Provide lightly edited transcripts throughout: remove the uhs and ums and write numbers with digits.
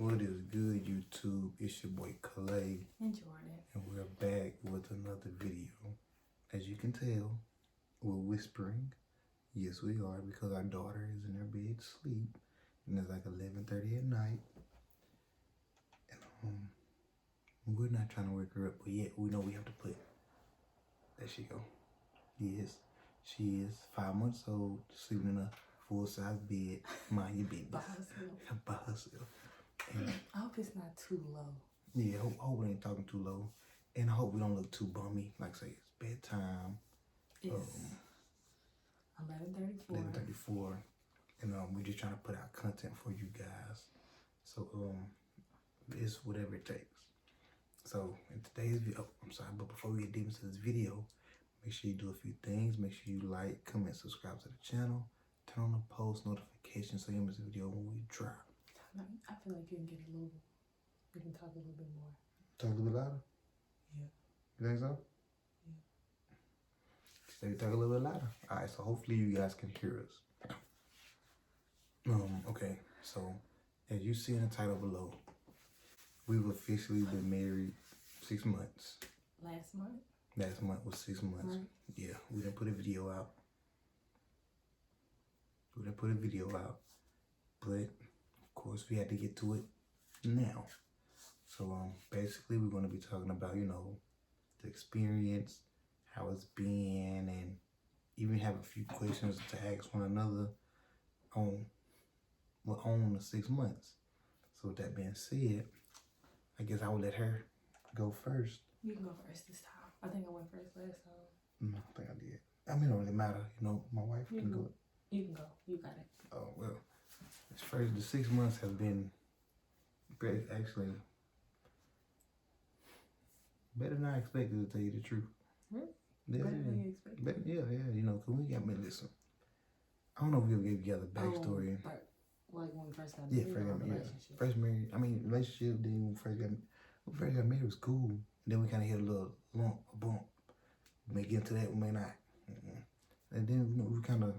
What is good, YouTube? It's your boy Clay. And Jordan. And we're back with another video. As you can tell, we're whispering. Yes, we are, because our daughter is in her bed asleep. And it's like 11:30 at night. And we're not trying to wake her up, but yet we know we have to put. There she go. Yes, she is 5 months old, sleeping in a full-size bed. Mind your business. By herself. By herself. And I hope it's not too low. yeah, I hope we ain't talking too low. And I hope we don't look too bummy. Like say it's bedtime. It's 11:34. 11:34. And we're just trying to put out content for you guys. So it's whatever it takes. So in today's video, I'm sorry, but before we get deep into this video, make sure you do a few things. Make sure you like, comment, subscribe to the channel, turn on the post notifications so you don't miss a video when we drop. I feel like you can you can talk a little bit more. Talk a little bit louder? Yeah. You think so? Yeah. So you talk a little bit louder. Alright, so hopefully you guys can hear us. Okay, so as you see in the title below, we've officially been married 6 months. Last month? Last month was 6 months. Right. Yeah, we didn't put a video out. But of course we had to get to it now. So basically we're going to be talking about, the experience, how it's been, and even have a few questions to ask one another on the 6 months. So with that being said, I guess I will let her go first. You can go first this time. I think I went first last time. No, I think I did. I mean, it don't really matter. My wife can go. You can go. You got it. Oh, well. The 6 months have been great, actually. Better than I expected, to tell you the truth. Really? Yeah, Better than you expected? Yeah. Because we got me, listen. I don't know if we ever gave together backstory. Like when we first got Yeah, married. first married. I mean, relationship. Then when we first got married, it was cool. Then we kind of hit a little bump. We may get into that, we may not. And then we kind of,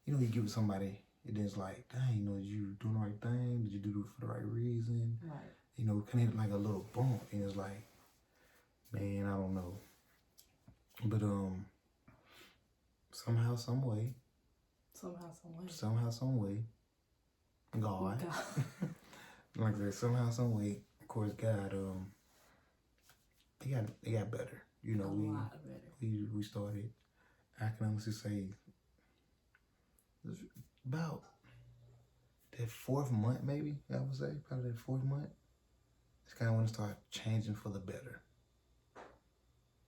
you get with somebody, and then it's like, dang, did you doing the right thing? Did you do it for the right reason? Right. Kind of hit like a little bump, and it's like, man, I don't know. But somehow, some way, God. Like I said, somehow, some way, of course, God, it got better. A lot better. We started, I can honestly say, about that 4th month, maybe, I would say, probably that 4th month. It's kind of when it started changing for the better.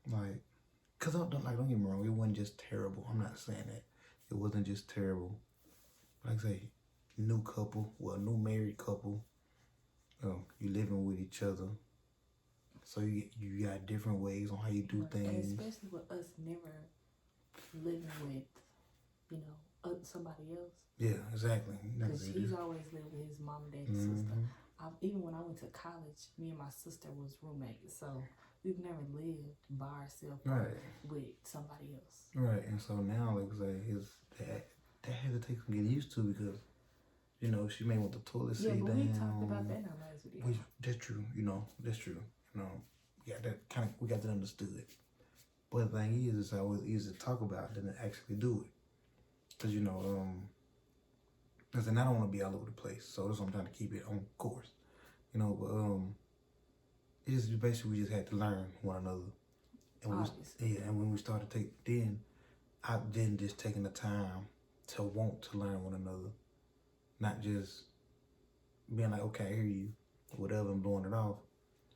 Like, cause don't get me wrong, it wasn't just terrible. I'm not saying that. It wasn't just terrible. Like I say, new new married couple. You living with each other. So you got different ways on how you do things. And especially with us never living with, somebody else. Yeah, exactly. Because he's always lived with his mom and dad and sister. Even when I went to college, me and my sister was roommates. So we've never lived by ourselves with somebody else. Right, and so now, like I say, that had to take some getting used to, because, she may want the toilet seat down. Yeah, but we talked about that in our last video. That's true, that's true. We got that understood. But the thing is, it's always easier to talk about than to actually do it. Because, I don't want to be all over the place. So that's why I'm trying to keep it on course. But it's basically, we just had to learn one another. And when we started just taking the time to want to learn one another. Not just being like, okay, I hear you, whatever, and blowing it off.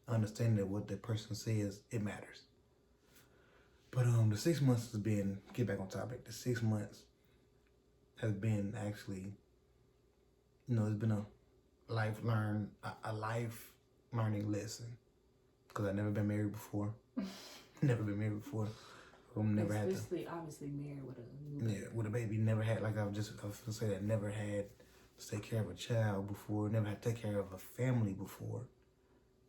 Understanding that what the person says, it matters. But the 6 months has been, get back on topic, the 6 months has been actually, it's been a life learning lesson. Because I've never been married before. Never had to. Especially, obviously, married with a new baby. Yeah, with a baby. Never had, I was going to say that, never had to take care of a child before. Never had to take care of a family before.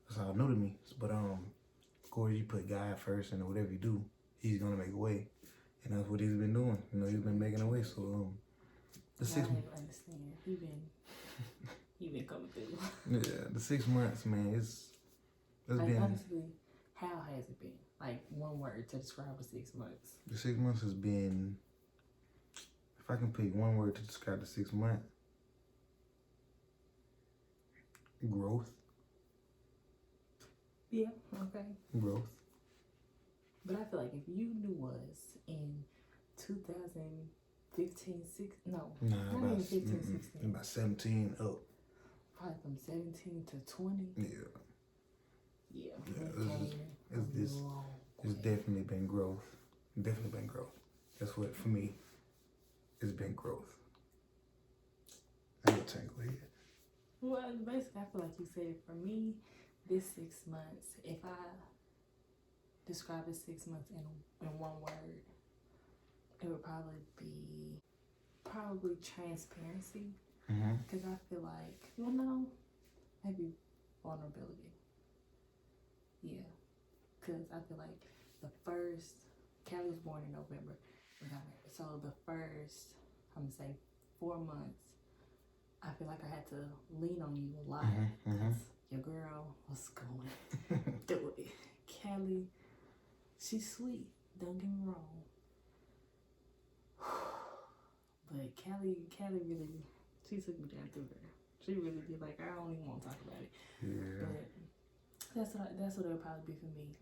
That's all new to me. But, of course, you put God first, and whatever you do, he's going to make a way. And that's what he's been doing. He's been making a way. So, the 6 months. I understand. He been he been coming through. Yeah, the 6 months, man, it's like, been. Honestly, how has it been? Like, one word to describe the 6 months. The 6 months has been, if I can pick one word to describe the 6 months, growth. Yeah, okay. Growth. But I feel like if you knew us in 2015, not even 15, 16. About 17 up. Probably from 17 to 20. Yeah. It's definitely been growth. Definitely been growth. That's what, for me, it's been growth. I'm gonna tangle here. Well, basically, I feel like you said, for me, this 6 months, if I describe this 6 months in one word, it would probably be transparency. Because I feel like, well, no, maybe vulnerability. Yeah. Because I feel like Callie was born in November. So the first, I'm going to say 4 months, I feel like I had to lean on you a lot. Because your girl was going through it. Callie, she's sweet. Don't get me wrong. But Callie really, she took me down through her. She really did. Like, I don't even want to talk about it. Yeah. But that's what it would probably be for me.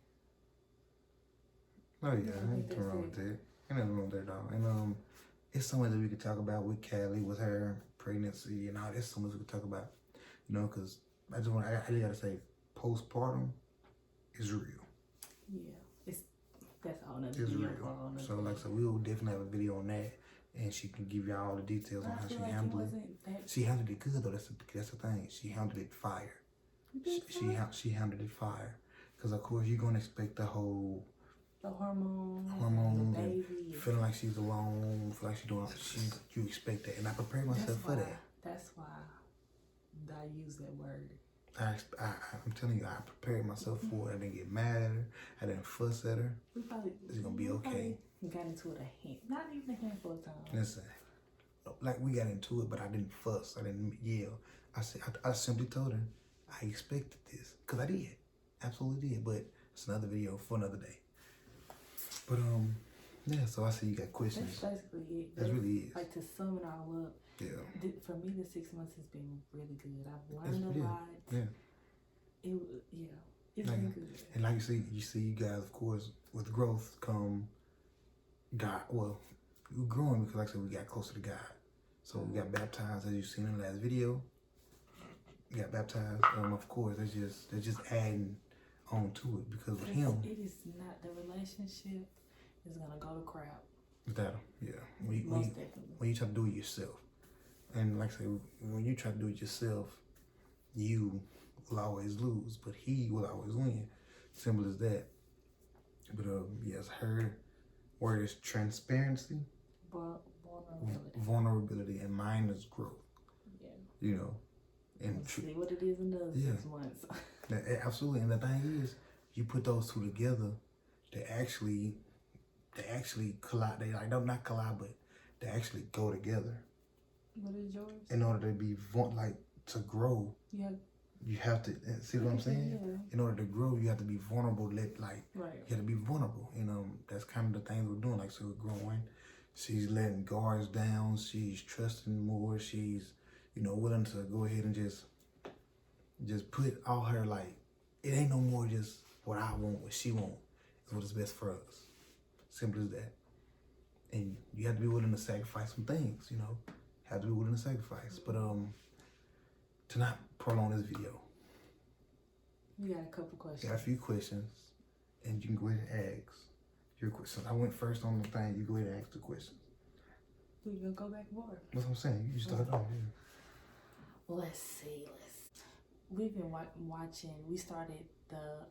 Oh yeah, ain't nothing wrong with that. Ain't nothing wrong with that, dog. And it's so much that we could talk about with Callie, with her pregnancy and all. There's so much we could talk about, you know. Because I just gotta say, postpartum is real. Yeah, that's all another it's video. Real. So like, so we will definitely have a video on that, and she can give y'all all the details on how she handled it. She handled it good though. That's the thing. She handled it fire. She handled it fire. Because of course you're gonna expect the whole. The hormones, the baby, feeling like she's alone, feel like she's doing. You expect that, and I prepared myself for that. That's why I use that word. I'm telling you, I prepared myself for it. I didn't get mad at her. I didn't fuss at her. It's gonna be okay. We got into it not even a handful of times. Listen, like we got into it, but I didn't fuss. I didn't yell. I simply told her I expected this, because I did, absolutely did. But it's another video for another day. But yeah. So I see you got questions. That's basically it. That really is. Like, to sum it all up. Yeah. For me, the 6 months has been really good. I've learned a lot. Yeah. It's been good. And like you see, you guys, of course, with growth come God. Well, we're growing because, like I said, we got closer to God. So we got baptized, as you've seen in the last video. We got baptized. Of course, they're just adding on to it, because with him, it is not, the relationship is gonna go to crap. Without him, yeah. Most definitely. When you try to do it yourself, and like I say, when you try to do it yourself, you will always lose, but he will always win. Simple as that. But yes, her word is transparency, vulnerability, and mine is growth. Yeah. You know, and see what it is in those 6 months. Absolutely. And the thing is, you put those two together, they actually collide. They like, not collide, but they actually go together. What is yours? In order to be to grow, you have to see what I'm saying. Yeah. In order to grow, you have to be vulnerable. You have to be vulnerable. That's kind of the things we're doing. Like, so we're growing. She's letting guards down. She's trusting more. She's, willing to go ahead and just put all her, it ain't no more just what I want, what she want. It's what is best for us. Simple as that. And you have to be willing to sacrifice some things, Have to be willing to sacrifice. But to not prolong this video, we got a couple questions. Got a few questions, and you can go ahead and ask your questions. I went first on the thing. You go ahead and ask the questions. We gonna go back and forth. That's what I'm saying. You start off. Yeah. Well, let's see. We've been watching. We started the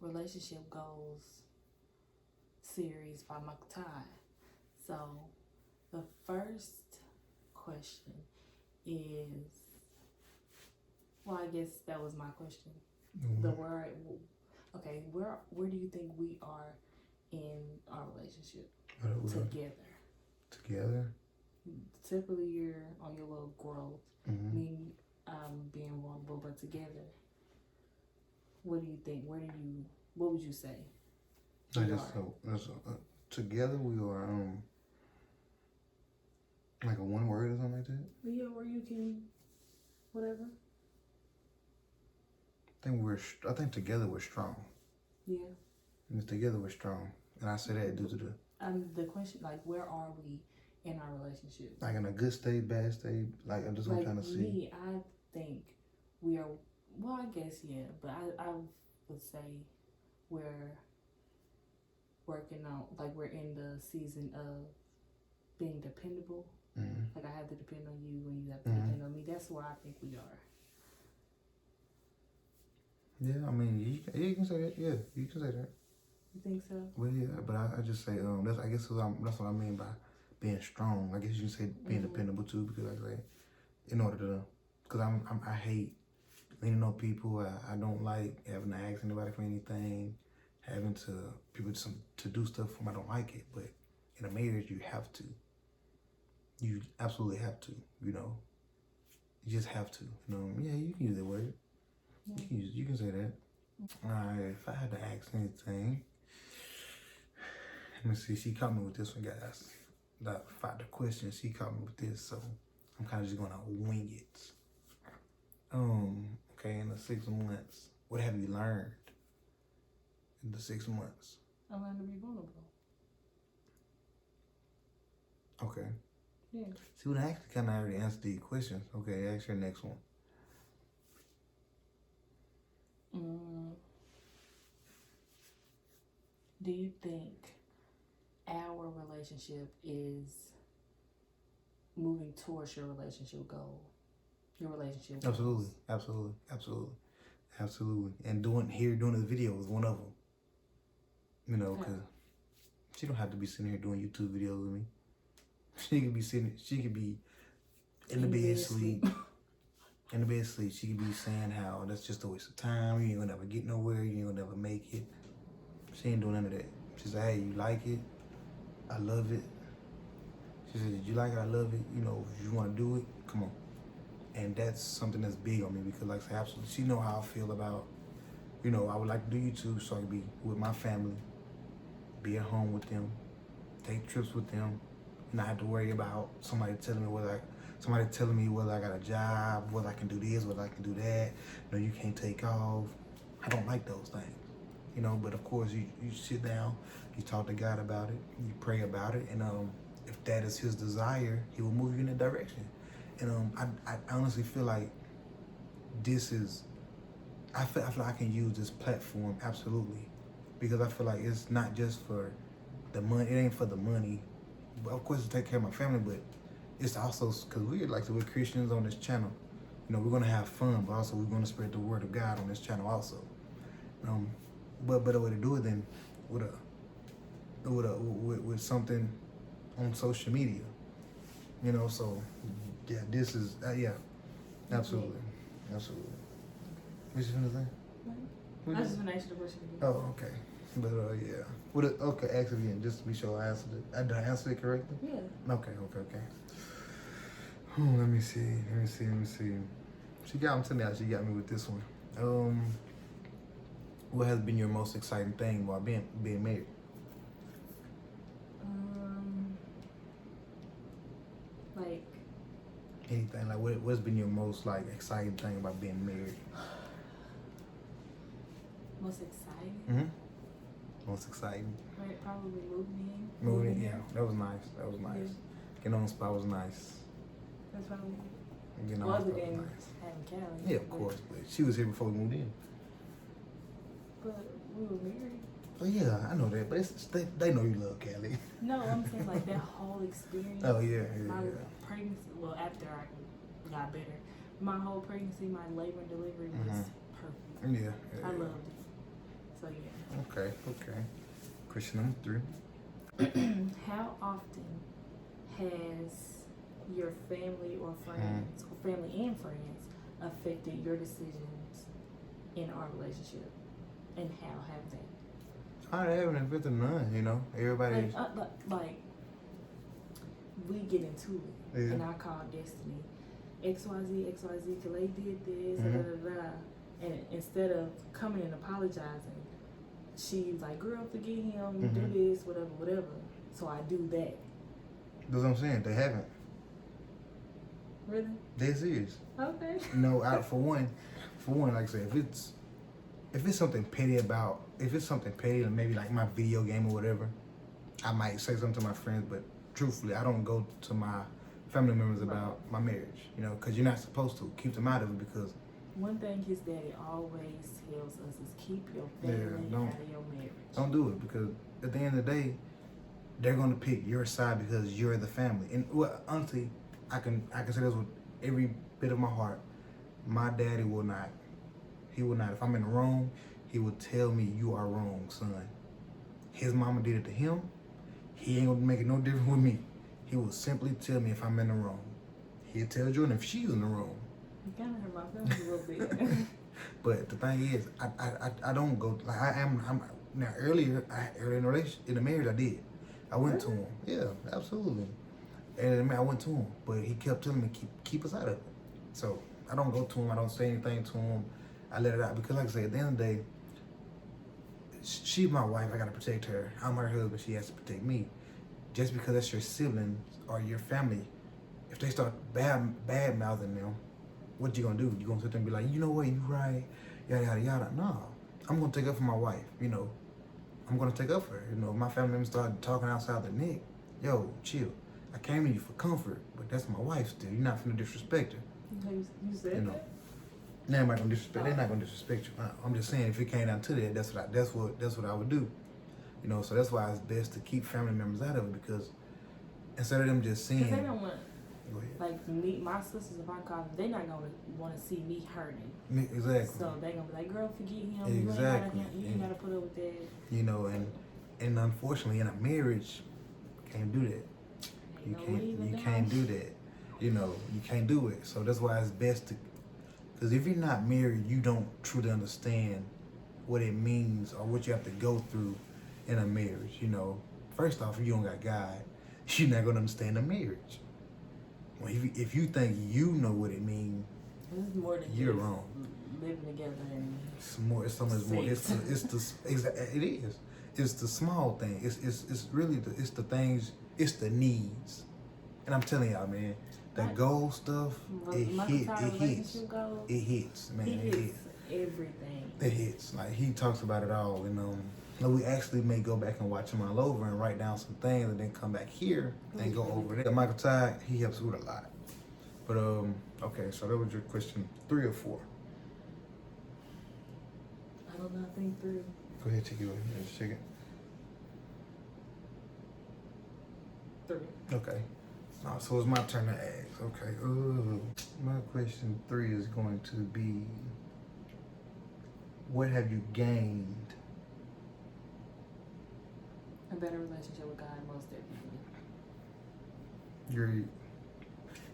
relationship goals series by Michael Todd. So the first question is, well, I guess that was my question. Mm-hmm. Okay, where do you think we are in our relationship together? Together? Typically, you're on your little growth. Mm-hmm. Me being vulnerable, but together, what do you think? What would you say? Together we are like a one word or something like that. Yeah, or you can, whatever. I think together we're strong. Yeah. And together we're strong, and I say that due to the question, like, where are we in our relationship? like in a good state, bad state. Like I'm just like trying to see. Me, I think we are. Well, I guess yeah, but I would say we're working on, like, we're in the season of being dependable. Mm-hmm. Like, I have to depend on you and you have to Mm-hmm. depend on me. That's where I think we are. Yeah, I mean, you can say that. Yeah, you can say that. You think so? Well, yeah, but I just say that's what I mean by being strong. I guess you can say being Mm-hmm. dependable too, because like I say, in order to, because I hate leaning on people. I don't like having to ask anybody for anything, having to people to do stuff for me. I don't like it. But in a marriage, you have to. You absolutely have to. You know, you just have to. You know, yeah, you can use that word. Yeah. You can say that. All right, if I had to ask anything, let me see. She caught me with this one, guys. That fight the question. She caught me with this, so I'm kind of just gonna wing it. Okay, in the 6 months, what have you learned in the 6 months? I learned to be vulnerable. Okay. Yeah. See, when I actually kind of already answered the questions. Okay, ask your next one. Do you think our relationship is moving towards your relationship goal? Your relationship goals? Absolutely. And doing the video is one of them. You know, because she don't have to be sitting here doing YouTube videos with me. She could be in the bed sleep. In the bed sleep, she could be saying how that's just a waste of time. You ain't gonna never get nowhere. You ain't gonna never make it. She ain't doing none of that. She said, hey, you like it? I love it. She said, did you like it? I love it. You know, if you want to do it, come on. And that's something that's big on me because, like I said, absolutely, she know how I feel about, you know, I would like to do YouTube so I can be with my family, be at home with them, take trips with them, not have to worry about somebody telling me whether I got a job, whether I can do this, whether I can do that. No, you can't take off. I don't like those things, you know. But of course, you sit down, you talk to God about it, you pray about it, and if that is His desire, He will move you in that direction. And I honestly feel like this is, I feel like I can use this platform absolutely, because I feel like it's not just for the money. It ain't for the money, but of course to take care of my family, but it's also because we're Christians on this channel. You know, we're gonna have fun, but also we're gonna spread the word of God on this channel also. But better way to do it than with something on social media. You know, so yeah, this is absolutely. What you gonna say? I was just gonna ask you the question again. Oh, okay. But yeah. Okay, ask it again, just to be sure I answered it. Did I answer it correctly? Yeah. Okay. Let me see. She got me with this one. What has been your most exciting thing while being married? Like anything. Like what's been your most like exciting thing about being married? Most exciting? Mm-hmm. Most exciting. Right, probably moving in. Yeah, that was nice. Yeah. Getting on the spot was nice. That's probably. Getting on the spot was nice. Having Callie. Yeah, of course. But she was here before we moved in. But we were married. Oh yeah, I know that. But they know you love Callie. No, I'm saying like that whole experience. Oh yeah. My pregnancy. Well, after I got better, my whole pregnancy, my labor and delivery was perfect. Yeah. I loved it. So yeah. Okay. Question number 3. How often has your family or friends, or family and friends, affected your decisions in our relationship, and how have they? I haven't affected none. You know, everybody. Like we get into it, Yeah. and I call destiny, XYZ, till they did this, da, da, da. And instead of coming and apologizing, she's like, girl, forget him, do this, whatever. So I do that. That's what I'm saying. They haven't. Really? They're serious. Okay. For one, like I said, if it's something petty maybe like my video game or whatever, I might say something to my friends, but truthfully, I don't go to my family members about my marriage, because you're not supposed to. Keep them out of it, because one thing his daddy always tells us is keep your family out of your marriage. Don't do it, because at the end of the day, they're going to pick your side because you're the family. And honestly, I can say this with every bit of my heart. My daddy will not. He will not. If I'm in the wrong, he will tell me, you are wrong, son. His mama did it to him. He ain't gonna make it no different with me. He will simply tell me if I'm in the wrong. He'll tell Jordan if she's in the wrong. You kind of hurt my feelings a little bit. But the thing is, I don't go like I'm now. Earlier in the marriage, I did. I went to him. Yeah, absolutely. And I went to him, but he kept telling me keep us out of it. So I don't go to him. I don't say anything to him. I let it out because, like I said, at the end of the day, she's my wife. I gotta protect her. I'm her husband. She has to protect me. Just because that's your siblings or your family, if they start bad mouthing them, what you gonna do? You gonna sit there and be like, you know what, you right, yada yada yada. No, I'm gonna take up for my wife. I'm gonna take up for her. If my family members start talking outside their neck, yo, chill. I came to you for comfort, but that's my wife still. You're not finna disrespect her. You said that? They're not gonna disrespect. They're not gonna disrespect you. I'm just saying, if it came down to that, that's what I would do. So that's why it's best to keep family members out of it, because instead of them just seeing. Because they don't want. Like me, my sisters, if I call them, they're not gonna want to see me hurting. Exactly. So they gonna be like, "Girl, forget him. Exactly. You ain't gotta put up with that." And unfortunately, in a marriage, can't do that. You can't do that. You can't do it. So that's why it's best to, because if you're not married, you don't truly understand what it means or what you have to go through in a marriage. First off, if you don't got God, you're not gonna understand a marriage. Well, if you think you know what it means, it's more than you're wrong. Living together and it's more. It's so much more. It is. It's the small thing. It's really the things. It's the needs. And I'm telling y'all, man, that goal stuff, it hits. It hits, man. It hits everything. It hits. Like, he talks about it all, we actually may go back and watch him all over and write down some things and then come back here and go over there. Michael Tide, he helps with a lot. But, okay, so that was your question 3 or 4? I don't know, I think 3. Go ahead, check it out. Let's check it. 3. Okay. So it's my turn to ask. Okay. My question 3 is going to be, what have you gained? A better relationship with God, most definitely.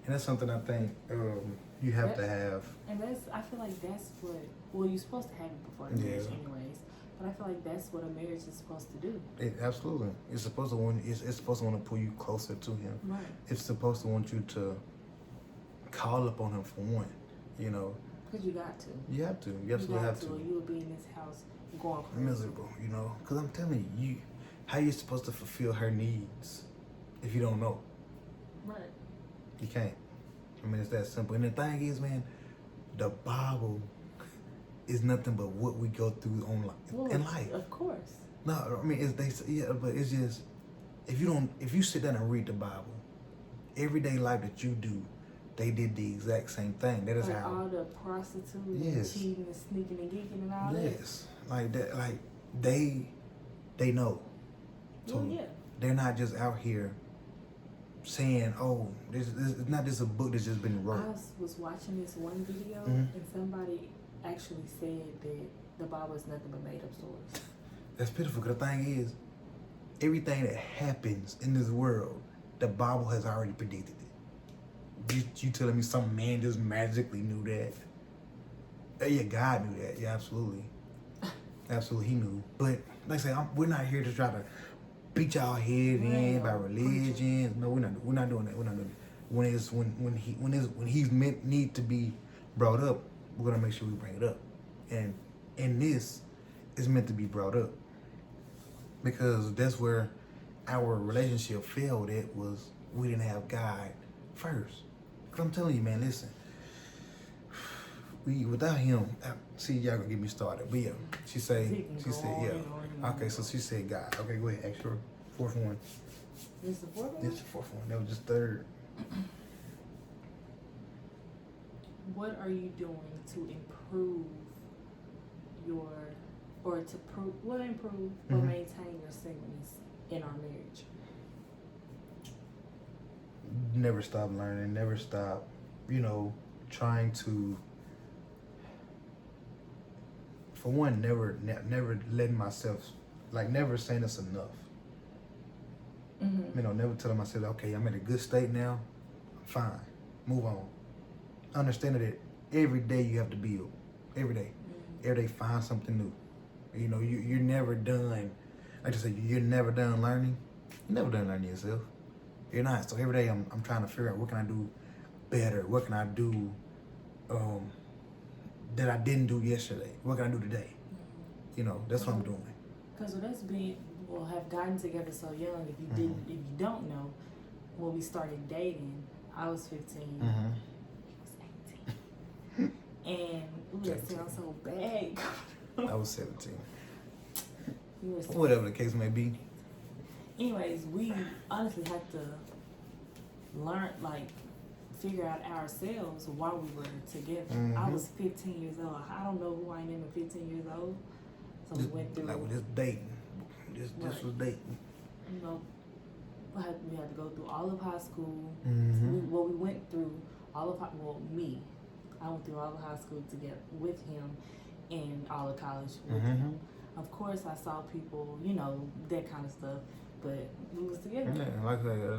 And that's something I think you have to have. And I feel like that's what you're supposed to have it before the marriage anyways. But I feel like that's what a marriage is supposed to do. Absolutely. It's supposed to want to pull you closer to him. Right. It's supposed to want you to call upon him for one, Because you got to. You have to. You absolutely have to. Or you will be in this house going crazy. Miserable, Because I'm telling you, how you supposed to fulfill her needs if you don't know? Right. You can't. It's that simple. And the thing is, man, the Bible is nothing but what we go through in life. Of course. No, but it's just, if you sit down and read the Bible, everyday life that you do, they did the exact same thing. That is like how all the prostituting and cheating and sneaking and geeking and all that. Yes, like that. Like they know. So they're not just out here saying, "Oh, this it's not just a book that's just been wrote." I was watching this one video and somebody actually said that the Bible is nothing but made up stories. That's pitiful, because the thing is, everything that happens in this world, the Bible has already predicted it. You telling me some man just magically knew that? Yeah, God knew that. Yeah, absolutely. Absolutely, he knew. But like I said, we're not here to try to beat y'all head in by religion. No, we're not doing that. We're not doing that. when he's meant need to be brought up, we're gonna make sure we bring it up. And this is meant to be brought up because that's where our relationship failed. It was we didn't have God first. Cause I'm telling you, man, listen. Without him, see, y'all gonna get me started. But yeah, she said, yeah. Okay, so she said God. Okay, go ahead. Ask her fourth one. This is the fourth one? This is the fourth one. That was just third. What are you doing to improve your, or to improve or maintain your singleness in our marriage? Never stop learning. Never stop, trying to. For one, never letting myself, never saying it's enough. Never telling myself, okay, I'm at a good state now, fine, move on. Understanding that every day you have to build, every day, every day find something new. You're never done. Like I said, you're never done learning. You're never done learning yourself. You're not. So every day I'm trying to figure out what can I do better. What can I do that I didn't do yesterday? What can I do today? That's what I'm doing. Because with us have gotten together so young, if you don't know, when we started dating, I was 15, he was 18. And that sounds so bad. I was 17. You were 17. Whatever the case may be. Anyways, we honestly had to learn, figure out ourselves while we were together. I was 15 years old. I don't know who I am at 15 years old. So we went through. Like with this dating. This was dating. We had to go through all of high school. We went through all of me. I went through all of high school together with him and all of college with him. Of course, I saw people, that kind of stuff, but we was together.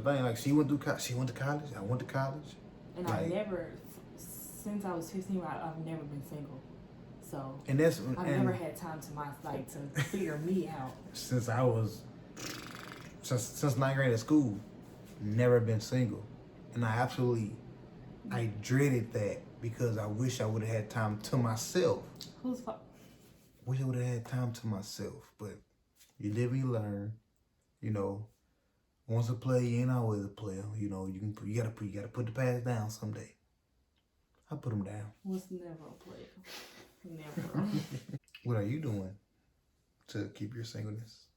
Yeah, she went to college. I went to college. And I never, since I was 15, I've never been single. So I've never had time to figure me out. Since ninth grade at school, never been single, and I dreaded that because I wish I would have had time to myself. Whose fault? Wish I would have had time to myself, but you live and you learn. Once a player, you ain't always a player. You gotta put the past down someday. I put them down. Was never a player. Never. What are you doing to keep your singleness?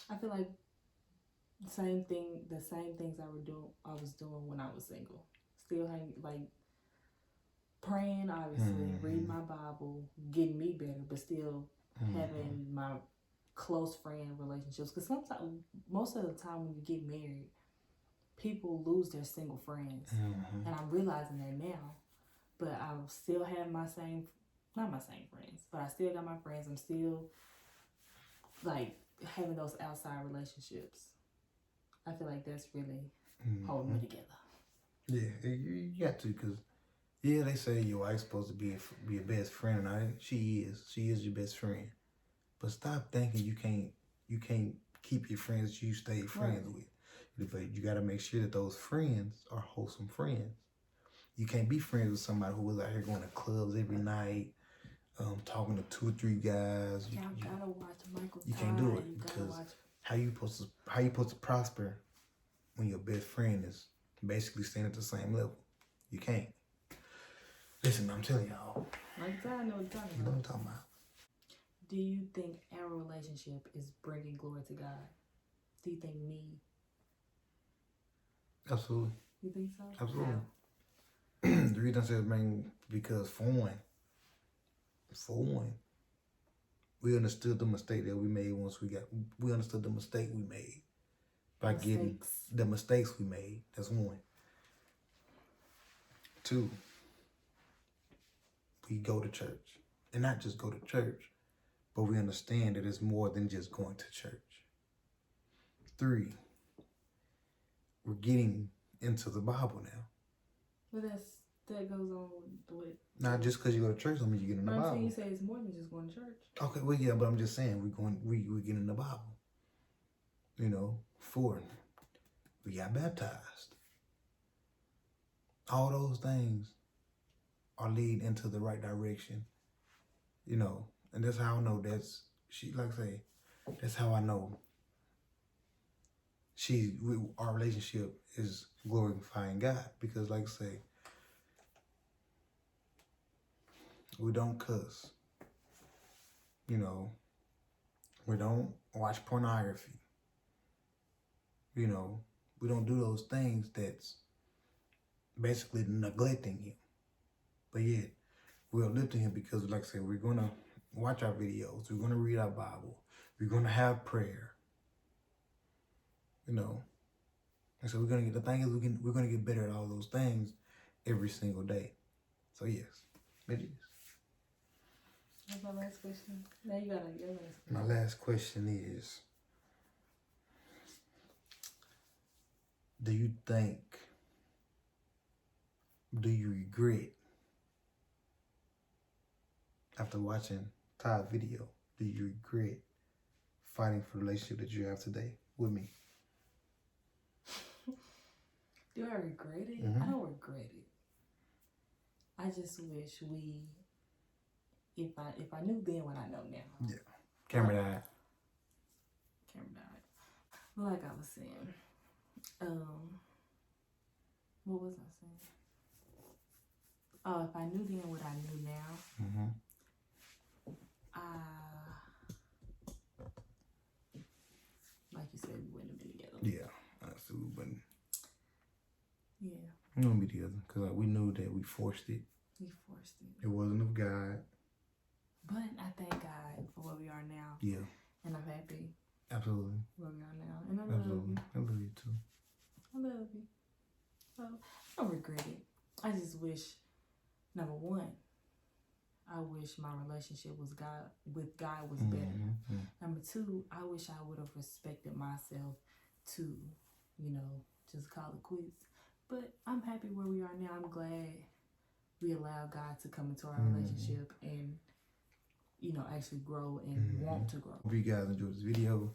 I feel like the same things I was doing when I was single. Still praying, obviously, reading my Bible, getting me better, but still having my close friend relationships. Because most of the time when you get married, people lose their single friends. And I'm realizing that now. But I still have not my same friends, but I still got my friends. I'm still having those outside relationships. I feel like that's really holding me together. Yeah, you got to, because they say your wife's supposed to be your best friend, and she is your best friend. But stop thinking you can't keep your friends that you stay friends with. But you got to make sure that those friends are wholesome friends. You can't be friends with somebody who was out here going to clubs every night, talking to 2 or 3 guys. You gotta watch Michael. You can't do it because how you supposed to prosper when your best friend is basically staying at the same level? You can't. Listen, I'm telling y'all. Like that, I know what you're talking about. You know what I'm talking about. Do you think our relationship is bringing glory to God? Do you think me? Absolutely. You think so? Absolutely. The reason I said because for one, we understood the mistake that we made we understood the mistake we made by getting the mistakes we made. That's one. 2, we go to church, and not just go to church, but we understand that it's more than just going to church. 3, we're getting into the Bible now. But that goes on with. Not just because you go to church, don't mean you get in the Bible. I'm saying you say it's more than just going to church. Okay, well, yeah, but I'm just saying we get in the Bible. 4, we got baptized. All those things are leading into the right direction, you know. And that's how I know that's how I know our relationship is glorifying God, because like I say, we don't cuss, you know, we don't watch pornography, you know, we don't do those things that's basically neglecting Him. But yet, we're uplifting Him because, like I said, we're going to watch our videos, we're going to read our Bible, we're going to have prayer, you know. And so we're going to get, the thing is, we're going to get better at all those things every single day. So yes, it is. That's my last question. Now you got your last question. My last question is, do you regret, after watching Todd's video, do you regret fighting for the relationship that you have today with me? Do I regret it? Mm-hmm. I don't regret it. I just wish if I knew then what I know now. Yeah. Camera died. Like I was saying, what was I saying? Oh, if I knew then what I knew now, Mm-hmm. Like you said, we wouldn't have been together. Yeah, honestly, we wouldn't. Yeah. We wouldn't be together because we knew that we forced it. We forced it. It wasn't of God. But I thank God for where we are now. Yeah. And I'm happy. Absolutely. Where we are now. And I love you. I love you too. I love you. So I don't regret it. I just wish, number one, I wish my relationship with God was better. Mm-hmm. Number two, I wish I would have respected myself to, you know, just call it quits. But I'm happy where we are now. I'm glad we allowed God to come into our relationship and, you know, actually grow and want to grow. If you guys enjoyed this video,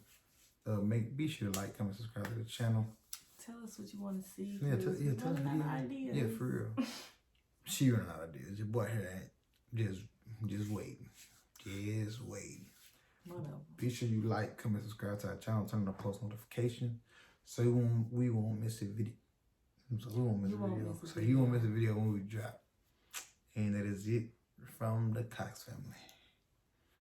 be sure to like, comment, subscribe to the channel. Tell us what you want to see. Yeah, tell us ideas. Yeah, for real. She running out of ideas. Your boy here ain't just waiting. Just waiting. Whatever. Be sure you like, comment, subscribe to our channel, turn on the post notification so we won't miss a video. So we won't miss a video. So you won't miss a video when we drop. And that is it from the Cox family.